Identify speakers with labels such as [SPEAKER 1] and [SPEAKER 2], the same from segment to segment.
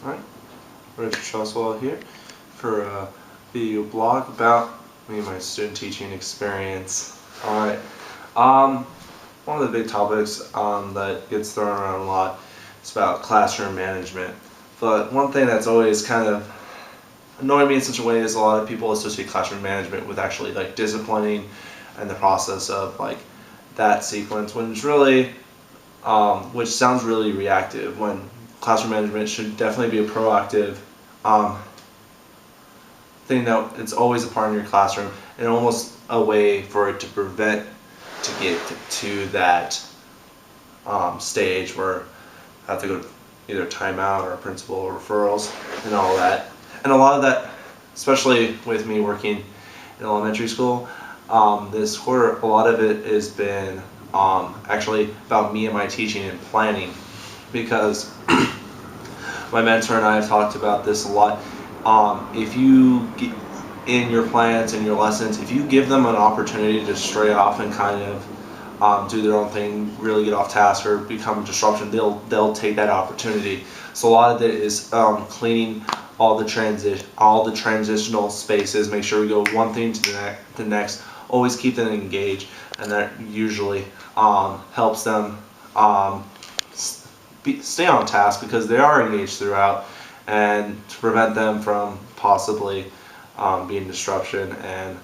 [SPEAKER 1] Alright, Richard Shoswell here for a video blog about me and my student teaching experience. Alright, one of the big topics that gets thrown around a lot is about classroom management. But one thing that's always kind of annoyed me in such a way is a lot of people associate classroom management with actually like disciplining and the process of like that sequence, when it's really which sounds really reactive, when classroom management should definitely be a proactive thing that it's always a part of your classroom and almost a way for it to prevent to get to that stage where I have to go to either timeout or principal or referrals and all that. And a lot of that, especially with me working in elementary school, this quarter, a lot of it has been actually about me and my teaching and planning, because my mentor and I have talked about this a lot. If you get in your plans and your lessons, if you give them an opportunity to stray off and kind of do their own thing, really get off task or become a disruption, they'll take that opportunity. So a lot of it is cleaning all the transitional spaces, make sure we go one thing to the next, always keep them engaged, and that usually helps them stay on task because they are engaged throughout, and to prevent them from possibly being disruption and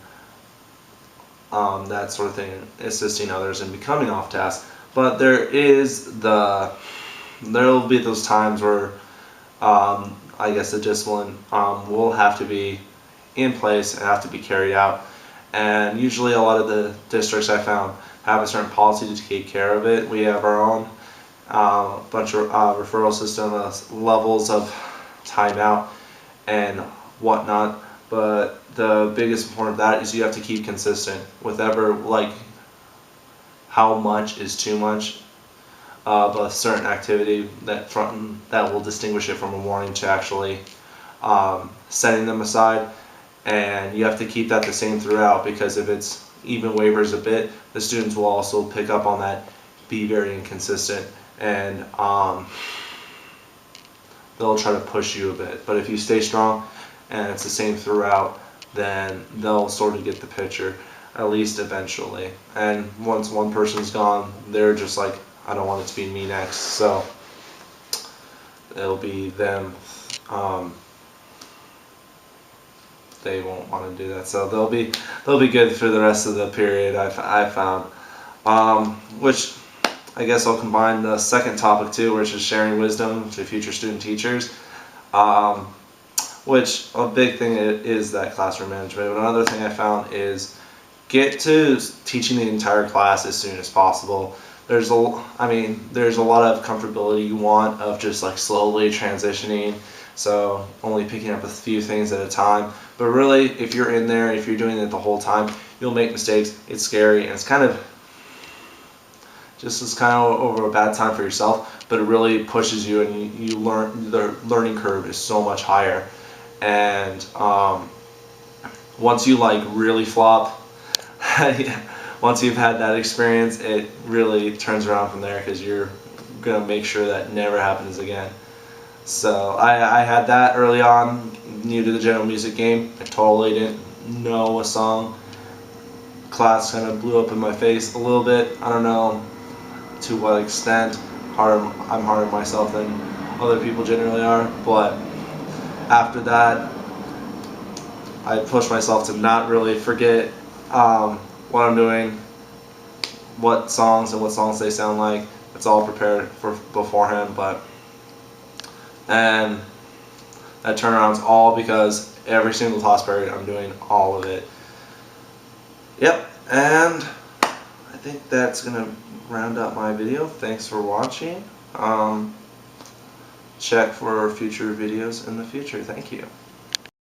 [SPEAKER 1] that sort of thing, assisting others in becoming off task. But there will be those times where I guess the discipline will have to be in place and have to be carried out, and usually a lot of the districts I found have a certain policy to take care of it. We have our own bunch of referral system, levels of timeout and whatnot, but the biggest point of that is you have to keep consistent with ever, like, how much is too much of a certain activity that will distinguish it from a warning to actually setting them aside. And you have to keep that the same throughout, because if it's even wavers a bit, the students will also pick up on that, be very inconsistent, and they'll try to push you a bit. But if you stay strong and it's the same throughout, then they'll sort of get the picture, at least eventually. And once one person's gone, they're just like, I don't want it to be me next, so it'll be them. They won't want to do that, so they'll be good for the rest of the period. I found, which I guess I'll combine the second topic too, which is sharing wisdom to future student teachers. Which a big thing is that classroom management. But another thing I found is get to teaching the entire class as soon as possible. There's a lot of comfortability you want of just like slowly transitioning, so only picking up a few things at a time. But really, if you're in there, if you're doing it the whole time, you'll make mistakes. It's scary, and it's kind of over a bad time for yourself, but it really pushes you, and you learn. The learning curve is so much higher, and once you like really flop, once you've had that experience, it really turns around from there, because you're gonna make sure that never happens again. So I had that early on, new to the general music game. I totally didn't know a song. Class kind of blew up in my face a little bit. I don't know to what extent. I'm harder on myself than other people generally are, but after that I pushed myself to not really forget what I'm doing, what songs they sound like. It's all prepared for beforehand, and that turnaround's all because every single class period I'm doing all of it. Yep, and I think that's gonna round out my video. Thanks for watching. Check for future videos in the future. Thank you.